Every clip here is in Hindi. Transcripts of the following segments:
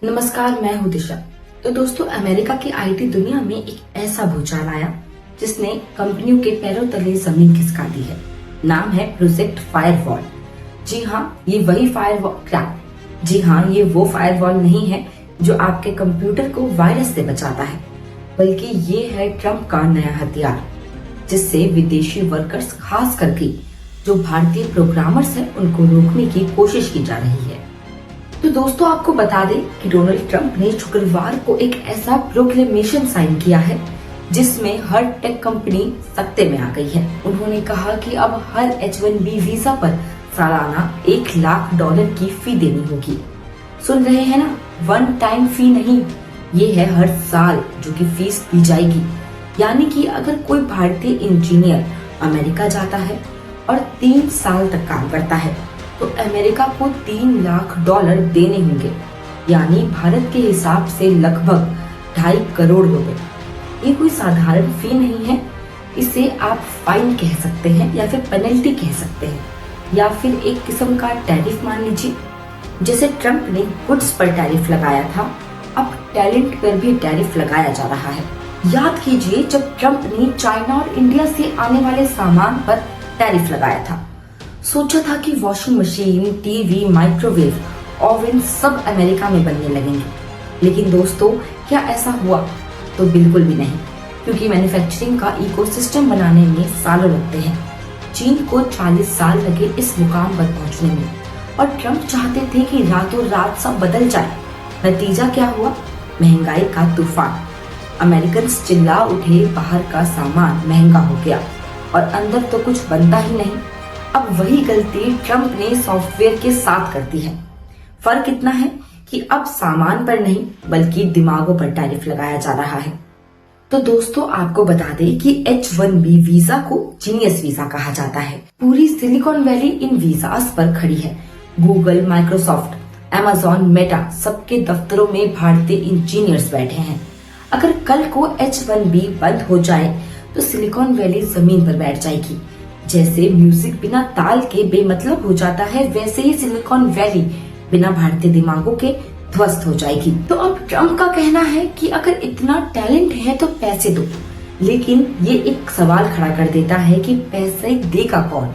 नमस्कार, मैं हूँ दिशा। तो दोस्तों, अमेरिका की आईटी दुनिया में एक ऐसा भूचाल आया जिसने कंपनियों के पैरों तले जमीन खिसका दी है। नाम है प्रोजेक्ट फायरवॉल। जी हाँ, ये वही फायरवॉल ये वो फायरवॉल नहीं है जो आपके कंप्यूटर को वायरस से बचाता है, बल्कि ये है ट्रम्प का नया हथियार, जिससे विदेशी वर्कर्स, खास करके जो भारतीय प्रोग्रामर्स हैं, उनको रोकने की कोशिश की जा रही है। तो दोस्तों, आपको बता दें कि डोनाल्ड ट्रंप ने शुक्रवार को एक ऐसा प्रोक्लेमेशन साइन किया है जिसमें हर टेक कंपनी सत्ते में आ गई है। उन्होंने कहा कि अब हर H-1B वीजा पर सालाना $1,00,000 की फी देनी होगी। सुन रहे हैं ना, वन टाइम फी नहीं, ये है हर साल जो कि फीस दी जाएगी। यानी कि अगर कोई भारतीय इंजीनियर अमेरिका जाता है और 3 साल तक काम करता है तो अमेरिका को $3,00,000 देने होंगे, यानी भारत के हिसाब से लगभग 2.5 करोड़ रुपए। ये कोई साधारण फी नहीं है। इसे आप फाइन कह सकते हैं या फिर पेनल्टी कह सकते हैं, या फिर एक किस्म का टैरिफ मान लीजिए। जैसे ट्रंप ने गुड्स पर टैरिफ लगाया था, अब टैलेंट पर भी टैरिफ लगाया जा रहा है। याद कीजिए, जब ट्रंप ने चाइना और इंडिया से आने वाले सामान पर टैरिफ लगाया था, सोचा था कि washing machine, TV, microwave, oven सब अमेरिका में बनने लगेंगे। लेकिन दोस्तों, क्या ऐसा हुआ? तो बिल्कुल भी नहीं, क्योंकि मैन्युफैक्चरिंग का इकोसिस्टम बनाने में सालों लगते हैं। चीन को 40 साल लगे इस मुकाम पर पहुंचने में, और ट्रंप चाहते थे कि रातों रात सब बदल जाए। नतीजा क्या हुआ? महंगाई का तूफान। अमेरिकन चिल्ला उठे, बाहर का सामान महंगा हो गया और अंदर तो कुछ बनता ही नहीं। अब वही गलती ट्रंप ने सॉफ्टवेयर के साथ कर दी है। फर्क इतना है कि अब सामान पर नहीं बल्कि दिमागों पर टैरिफ लगाया जा रहा है। तो दोस्तों, आपको बता दें कि H-1B वीजा को जीनियस वीजा कहा जाता है। पूरी सिलिकॉन वैली इन वीजास पर खड़ी है। गूगल, माइक्रोसॉफ्ट, अमेज़न, मेटा सबके दफ्तरों में भारतीय इंजीनियर्स बैठे हैं। अगर कल को H-1B बंद हो जाए तो सिलिकॉन वैली जमीन पर बैठ जाएगी। जैसे म्यूजिक बिना ताल के बेमतलब हो जाता है, वैसे ही सिलिकॉन वैली बिना भारतीय दिमागों के ध्वस्त हो जाएगी। तो अब ट्रंप का कहना है कि अगर इतना टैलेंट है तो पैसे दो, लेकिन ये एक सवाल खड़ा कर देता है कि पैसे देगा कौन?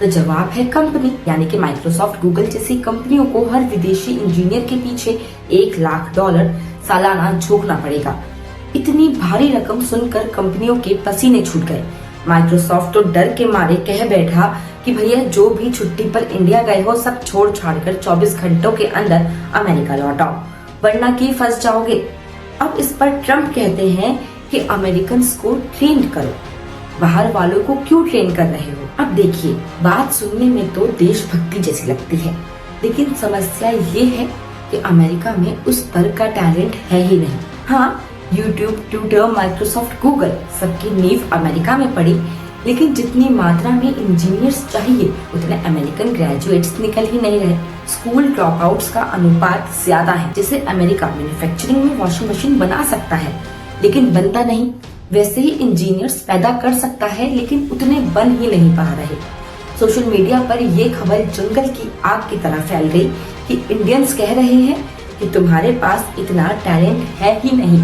तो जवाब है कंपनी, यानी कि माइक्रोसॉफ्ट, गूगल जैसी कंपनियों को हर विदेशी इंजीनियर के पीछे $1,00,000 सालाना झोंकना पड़ेगा। इतनी भारी रकम सुनकर कंपनियों के पसीने छूट गए। माइक्रोसॉफ्ट तो डर के मारे कह बैठा कि भैया, जो भी छुट्टी पर इंडिया गए हो सब छोड़ छाड़ कर 24 घंटों के अंदर अमेरिका लौट आओ, वरना कि फंस जाओगे। अब इस पर ट्रंप कहते हैं कि अमेरिकन को ट्रेन करो, बाहर वालों को क्यों ट्रेन कर रहे हो? अब देखिए, बात सुनने में तो देशभक्ति जैसी लगती है, लेकिन समस्या ये है कि अमेरिका में उस तरह का टैलेंट है ही नहीं। हाँ, यूट्यूब, ट्विटर, माइक्रोसॉफ्ट, गूगल सबकी नींव अमेरिका में पड़ी, लेकिन जितनी मात्रा में इंजीनियर्स चाहिए उतने अमेरिकन ग्रेजुएट्स निकल ही नहीं रहे। स्कूल ड्रॉप आउट्स का अनुपात ज्यादा है। जैसे अमेरिका मैन्युफैक्चरिंग में वॉशिंग मशीन बना सकता है लेकिन बनता नहीं, वैसे ही इंजीनियर्स पैदा कर सकता है लेकिन उतने बन ही नहीं पा रहे। सोशल मीडिया पर ये खबर जंगल की आग की तरह फैल गई कि इंडियंस कह रहे हैं कि तुम्हारे पास इतना टैलेंट है ही नहीं,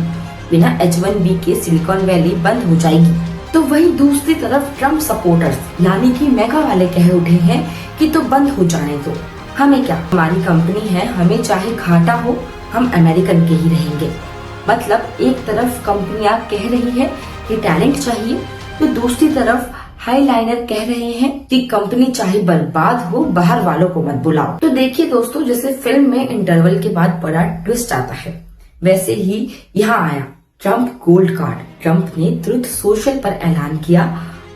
बिना H-1B के सिलिकॉन वैली बंद हो जाएगी। तो वहीं दूसरी तरफ ट्रंप सपोर्टर्स, यानी कि मेगा वाले कह उठे हैं कि तो बंद हो जाने दो, हमें क्या, हमारी कंपनी है, हमें चाहे घाटा हो, हम अमेरिकन के ही रहेंगे। मतलब एक तरफ कंपनियां कह रही है कि टैलेंट चाहिए, तो दूसरी तरफ हाईलाइनर कह रहे हैं कि कंपनी चाहे बर्बाद हो, बाहर वालों को मत बुलाओ। तो देखिए दोस्तों, जैसे फिल्म में इंटरवल के बाद बड़ा ट्विस्ट आता है, वैसे ही यहाँ आया ट्रंप गोल्ड कार्ड। ट्रंप ने ट्रुथ सोशल पर ऐलान किया,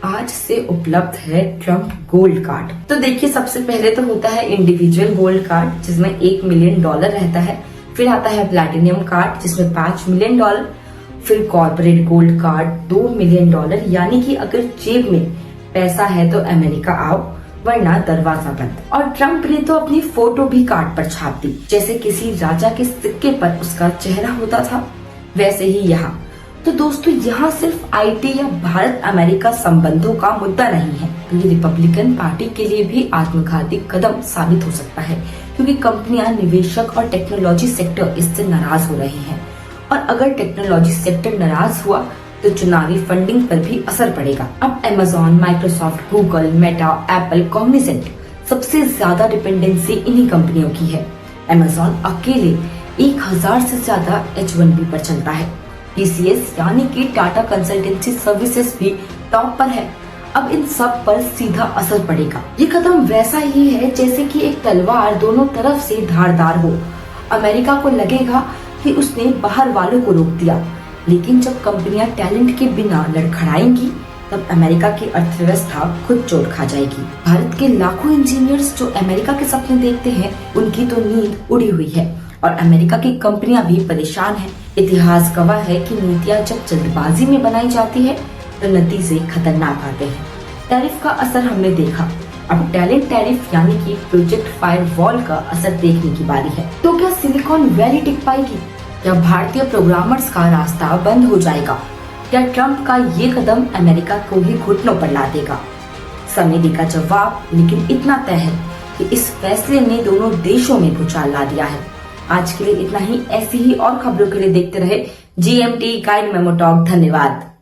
आज से उपलब्ध है ट्रंप गोल्ड कार्ड। तो देखिए, सबसे पहले तो होता है इंडिविजुअल गोल्ड कार्ड, जिसमें $1 मिलियन रहता है। फिर आता है प्लैटिनम कार्ड, जिसमें $5 मिलियन। फिर कॉर्पोरेट गोल्ड कार्ड $2 मिलियन, यानी कि अगर जेब में पैसा है तो अमेरिका आओ, वरना दरवाजा बंद। और ट्रंप ने तो अपनी फोटो भी कार्ड पर छाप दी, जैसे किसी राजा के सिक्के पर उसका चेहरा होता था, वैसे ही यहाँ। तो दोस्तों, यहाँ सिर्फ आईटी या भारत अमेरिका संबंधों का मुद्दा नहीं है, तो ये रिपब्लिकन पार्टी के लिए भी आत्मघाती कदम साबित हो सकता है, क्योंकि कंपनियां, निवेशक और टेक्नोलॉजी सेक्टर इससे नाराज हो रहे हैं। और अगर टेक्नोलॉजी सेक्टर नाराज हुआ तो चुनावी फंडिंग पर भी असर पड़ेगा। अब Amazon, Microsoft, Google, Meta, Apple, Cognizant सबसे ज्यादा डिपेंडेंसी इन्हीं कंपनियों की है। अमेजॉन अकेले 1000 से ज्यादा H1B पर चलता है। TCS यानी कि टाटा कंसल्टेंसी सर्विसेज भी टॉप पर है। अब इन सब पर सीधा असर पड़ेगा। ये कदम वैसा ही है जैसे कि एक तलवार दोनों तरफ से धारदार हो। अमेरिका को लगेगा कि उसने बाहर वालों को रोक दिया, लेकिन जब कंपनियां टैलेंट के बिना लड़खड़ाएंगी तब अमेरिका की अर्थव्यवस्था खुद चोट खा जाएगी। भारत के लाखों इंजीनियर्स जो अमेरिका के सपने देखते हैं, उनकी तो नींद उड़ी हुई है और अमेरिका की कंपनियां भी परेशान हैं। इतिहास गवाह है कि नीतियां जब जल्दबाजी में बनाई जाती है तो नतीजे खतरनाक आते हैं। टैरिफ का असर हमने देखा, अब टैलेंट टैरिफ यानी कि प्रोजेक्ट फायरवॉल का असर देखने की बारी है। तो क्या सिलिकॉन वैली टिक पाएगी? क्या भारतीय प्रोग्रामर्स का रास्ता बंद हो जाएगा? क्या ट्रंप का ये कदम अमेरिका को ही घुटनों पर ला देगा? समय देगा जवाब, लेकिन इतना तय है कि इस फैसले ने दोनों देशों में भूचाल ला दिया है। आज के लिए इतना ही। ऐसी ही और खबरों के लिए देखते रहे GMT गाइड मेमो टॉक। धन्यवाद।